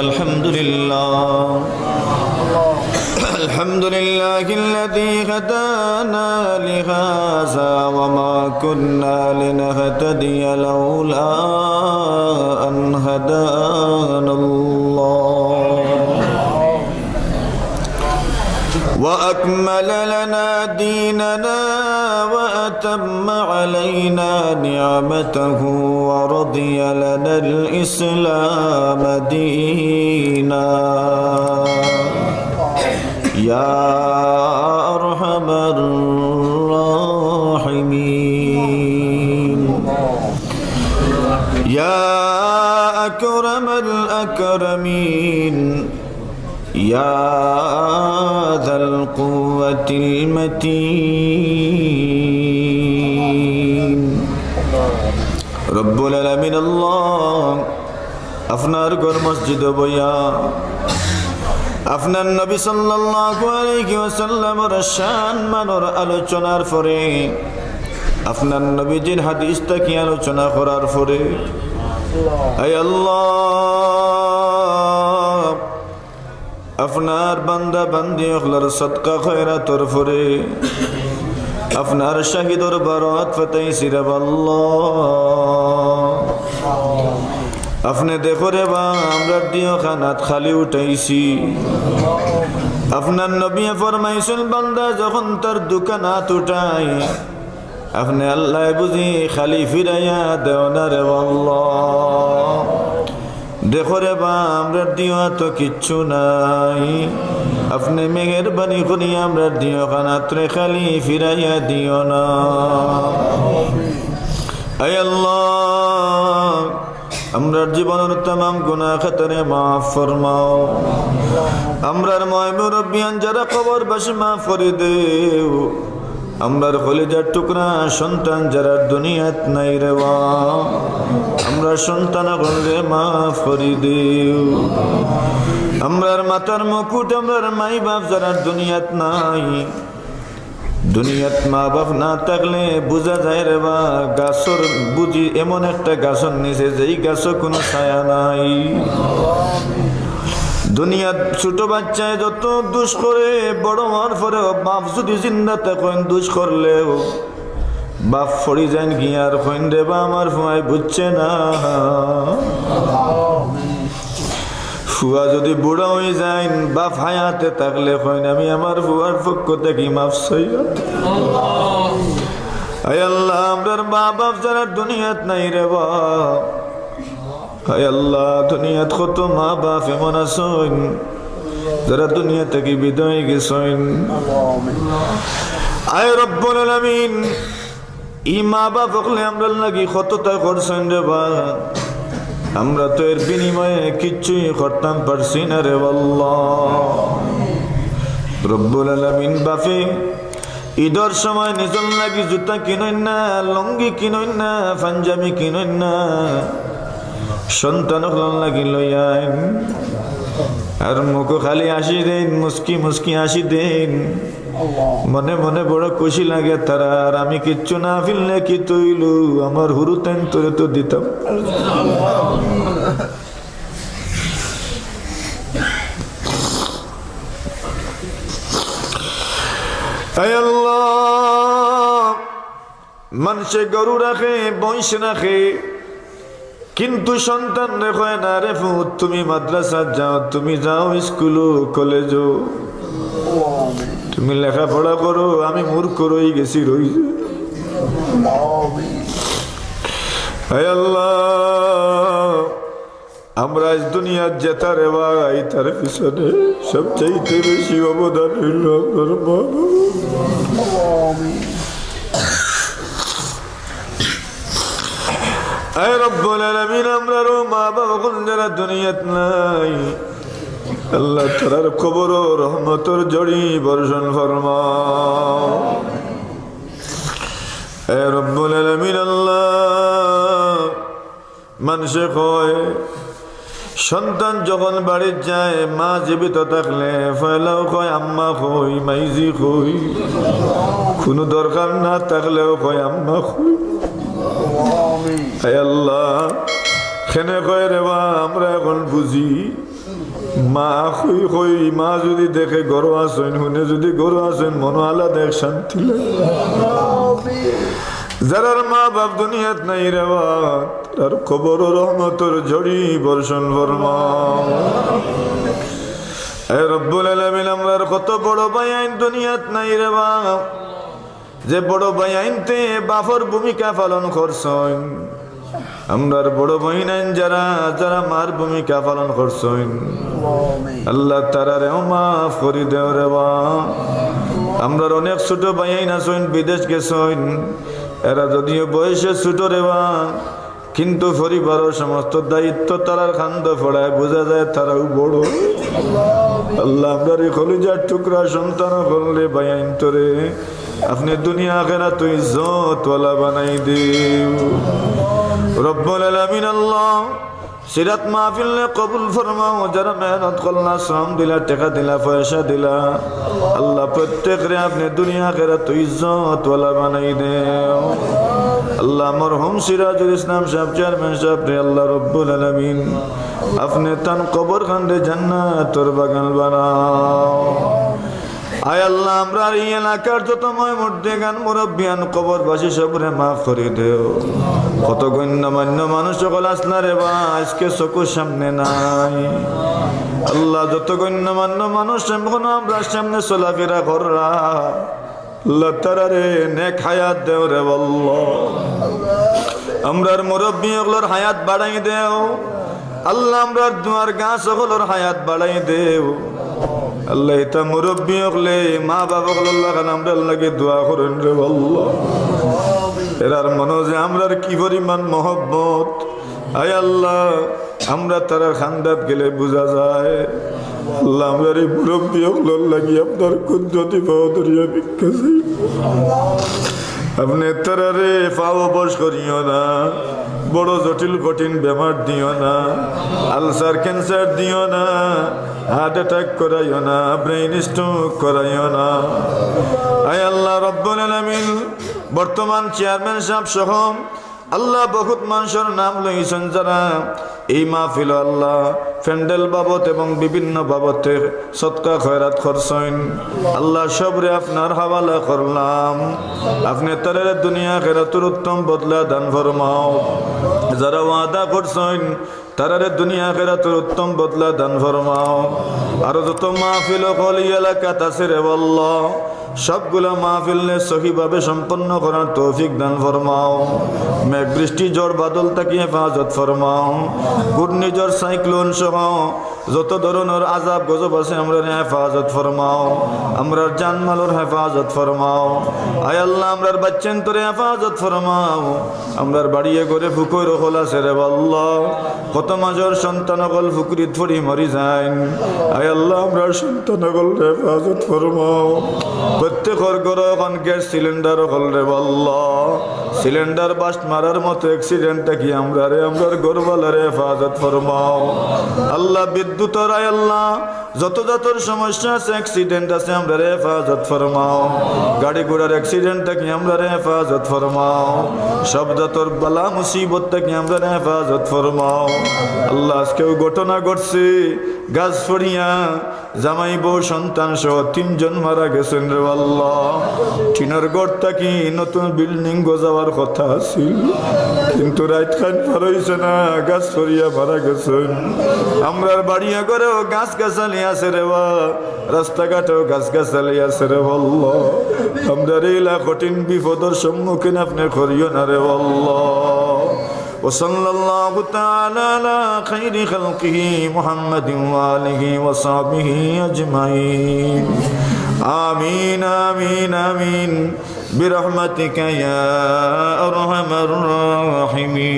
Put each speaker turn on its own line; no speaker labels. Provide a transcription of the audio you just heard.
الحمد لله الحمد لله الذي هدانا لهذا وما كنا لنهتدي لولا أن هدانا الله وأكمل لنا ديننا وأتم علينا نعمته ورضي لنا الإسلام دينا يا أرحم الراحمين يا أكرم الأكرمين يا ذا القوة المتين رب العالمين الله আপনার ঘর মসজিদ বইয়া আপনার নবী সাল্লাল্লাহু আলাইহি ওয়াসাল্লামের শান মানের আলোচনার পরে আপনার নবীজির হাদিসটা কি আলোচনা করার পরে হে আল্লাহ আপনার বান্দা বান্দি হলার সদকা খয়রাতর পরে আপনার শাহিদর বারাত ফতাইছি রে আল্লাহ আপনি দেখো রে বা আমরা দিও খানাত খালি উঠাইছি আপনার নবী ফরমাইছেন বান্দা যখন তার দোকানাত উঠায় আপনি আল্লাহ বুঝি খালি ফিরাইয়া দেও না রে আল্লাহ দেখো রে বা আমরা দিও তো কিচ্ছু নাই আপনি মেহেরবানি করি আমরা দিও খানাত রে খালি ফিরাইয়া দিও না আয় আল্লাহ আমরার জীবনের तमाम গুনাহ খাতারে মাফ ফরমাও আমরার ময় মুরব্বিয়ান যারা কবরবাসী মাফ করে দেও আমরার কলিজার টুকরা সন্তান যারা দুনিয়াত নাই রে আমরা সন্তান গলে মাফ করে দেও আমরার মাতার মুকুট আমরার মাই বাপ যারা দুনিয়াত নাই দুনিয়াত মা বাপ না থাকলে বোঝা যায় রে বা গাছর বুঝি এমন একটা গাছর নিচে যেই গাছও কোনো ছায়া নাই দুনিয়াত ছোট বাচ্চায় যত দোষ করে বড় হওয়ার পরে বাপ যদি জিন্দা থাকেন দোষ করলেও বাপ ফড়ি যান গিয়ার কইন রে বা আমার ফুয়াই বুঝছে না ফুয়া যদি বুড়া হয়ে যায় বাপ হায়াতে থাকলে কইন আমি আমার ফুয়ার পক্ষ থেকে মাফ চাইয়া আয় আল্লাহ আমরার মা বাপ যারা দুনিয়াত নাই রে বাপ আয় আল্লাহ দুনিয়াত কত মা বাপ এমন আছেন যারা দুনিয়া থেকে বিদায় গেছেন আয় রব্বুল আলামিন ই মা বাপ হলে আমরা লাগি কতটা করছেন রে বাপ আমরা তো এর বিনিময়ে কিচ্ছুই করতাম পারছি না রে আল্লাহ রব্বুল আলামিন বাপে ঈদের সময় নিজর লাগি জুতা কিনই না লঙ্গি কিনই না পাঞ্জাবি কিনই না সন্তান লাগি লইয়াইন আর মুখ খালি আসি দেন মুস্কি মুস্কি আসি দেন মনে মনে বড় খুশি লাগে তারা আর আমি কিচ্ছু না ফিরলে কি তৈলু আমার হুরু তেন তোরে তো দিতাম হে আল্লাহ মানুষে গরু রাখে বংশ রাখে কিন্তু সন্তান রেখে না রে ফুত তুমি মাদ্রাসা যাও তুমি যাও স্কুল কলেজ তুমি লেখাপড়া করো আমি মূর্খ রই গেছি রই হে আল্লাহ আমরা আজ দুনিয়ার জেতা রে ভাই তার পিছনে সবচাইতে বেশি অবদান হইল আপনার মা হে রব্বুল আলামিন আমরারও মা বাবা যারা দুনিয়াত নাই আল্লাহ তার কবর ও রহমতের জড়ি বর্ষণ ফরমাও হে রব্বুল আলামিন আল্লাহ মানুষে কয় সন্তান যখন বাড়ি যায় মা জীবিত থাকলে ফয়লাও কয় আম্মা কই মাইজি কই কোনো দরকার না থাকলেও কয় আম্মা কই হে আল্লাহ খেনে কয় রে বা আমরা এখন বুঝি মা খুই খুই মা যদি দেখে গরু আসেন হুনে যদি গরু আসেন মনো আলাদা এক শান্তি লাগে যারার মা বাপ দুনিয়াত নাই রে তার খবর রহমতের ঝড়ি বর্ষণ ফরমাও এ রব্বুল আলামিন আমরার কত বড় ভাই আইন দুনিয়াত নাই রে বাপ যে বড় ভাই আইনতে বাপর ভূমিকা পালন করছেন আমরার বড় বহিন আইন যারা যারা মার ভূমিকা পালন করছেন আল্লাহ তারারেও মাফ করে দেও রে বাপ আমরার অনেক ছোট ভাই আইন আছেন বিদেশ গেছেন এরা যদিও বয়সে ছোট রে বাপ কিন্তু পরিবারের সমস্ত দায়িত্ব তারার খান্দ ফোড়ায় বোঝা যায় তারাও বড় আল্লাহ আমরার এই কলিজার টুকরা সন্তান বললে বাইন তোরে আপনি দুনিয়া আখিরাত তুই ইজ্জতওয়ালা বানাই দিও রব্বুল আলামিন আল্লাহ সিরাত মাহফিল নে কবুল ফরমাও যারা মেহনত করলা শ্রম দিলা টাকা দিলা পয়সা দিলা আল্লাহ প্রত্যেকরে আপনি দুনিয়া আখিরাত তুই ইজ্জতওয়ালা বানাই দেও আল্লাহ মরহুম সিরাজুল ইসলাম সাহেব চেয়ারম্যান সাহেব রে আল্লাহ রব্বুল আলামিন আপনি তান কবর খান্ডে জান্নাতের বাগান বানাও আয় আল্লাহ আমরা এই এলাকার যত মুর্দেগান মুরব্বিয়ান কবরবাসী সবরে মাফ করে দেও কত গণ্যমান্য মানুষ সকল আসলা রে বা আজকে চকুর সামনে নাই আল্লাহ যত গণ্যমান্য মানুষ এখনো আমরা সামনে চলাফেরা কররা আল্লাহ তারারে নেক হায়াত দেও রে আল্লাহ আমরার মুরব্বি ওগুলোর হায়াত বাড়াই দেও আল্লাহ আমরার দুয়ার গাছ ওগুলোর হায়াত বাড়াই দেও আল্লাহ এটা মুরব্বি হলে মা বাবা আল্লাহ আমরা আল্লাহকে দোয়া করেন রে আল্লাহ এরার মনে যে আমরার কি পরিমাণ মহব্বত আয় আল্লাহ আমরা তারা খান্দাত গেলে বোঝা যায় আল্লাহ আমরার এই মুরব্বি হল লাগি আপনার কুদরতি বাহাদুরিয়া ভিক্ষা চাই আপনি তারারে পাও বস করিও না বড় জটিল কঠিন বেমার দিও না আলসার ক্যান্সার দিও না হার্ট অ্যাটাক করাইও না ব্রেইন স্ট্রোক করাইও না আয় আল্লাহ রব্বুল আলামিন বর্তমান চেয়ারম্যান সাহেব সহ আল্লাহ বহুত মানুষের নাম লইছেন যারা এই মাহফিল আল্লাহ প্যান্ডেল বাবদ এবং বিভিন্ন বাবদে সদকা খয়রাত করছেন আল্লাহ সবরে আপনার হাওয়ালা করলাম আপনি তাদের দুনিয়া আখিরাতের উত্তম বদলা দান ফরমাও যারা ওয়াদা করছেন তারারে দুনিয়া আখিরাতের উত্তম বদলা দান ফরমাও আর যত মাহফিল হল এলাকাত আছে রে আল্লাহ সবগুলা মাহফিল নে সহিভাবে সম্পন্ন করার তৌফিক দান ফরমাও মেঘ বৃষ্টি ঝড় বাদল তাকে হেফাজত ফরমাও ঘূর্ণিঝড় সাইক্লোন সহ যত ধরনের আযাব গজব আছে আমরা হেফাজত ফরমাও আমরার জানমালের হেফাজত ফরমাও আয় আল্লাহ আমরার বাচ্চান তোরে হেফাজত ফরমাও আমরার বাড়িয়ে করে ফুকর হল আছে রে আল্লাহ কত মাজর সন্তান হল ফুকরিত ফরি মরি যায় আয় আল্লাহ আমরার সন্তান হল হেফাজত ফরমাও প্রত্যেকের ঘর এখন গ্যাস সিলিন্ডার হল রে আল্লাহ সিলিন্ডার বাস্ট মারার মতো অ্যাক্সিডেন্টটা কি আমরার গরবালার হেফাজত ফরমাও আল্লাহ বিদ্যুতের আয় আল্লাহ যত যতর সমস্যা আছে অ্যাক্সিডেন্ট আছে আমরা হেফাজত ফরমাও গাড়ি ঘোড়ার অ্যাক্সিডেন্টটা কি আমরা হেফাজত ফরমাও সব যতর বালা মুসিবতটা কি আমরা হেফাজত ফরমাও আল্লাহ আজকেও ঘটনা ঘটছে গাছ ফড়িয়া জামাই বউ সন্তান সহ 3 জন মারা গেছেন রে আল্লাহ টিনের ঘরটা কি নতুন বিল্ডিং গজাবার কথা ছিল কিন্তু রাত খান পার হইছে না গাছ ফড়িয়া মারা গেছেন আমরার বাড়িয়া করেও গাছ গাছালি আছে রে রাস্তাঘাটেও গাছ গাছালি আছে রে আল্লাহ আমরা রেলা কঠিন বিপদের সম্মুখীন আপনি করিও না রে আল্লাহ وصلى الله تعالى على خير خلقه محمد وآله وصحبه أجمعين آمين آمين آمين برحمتك يا أرحم الراحمين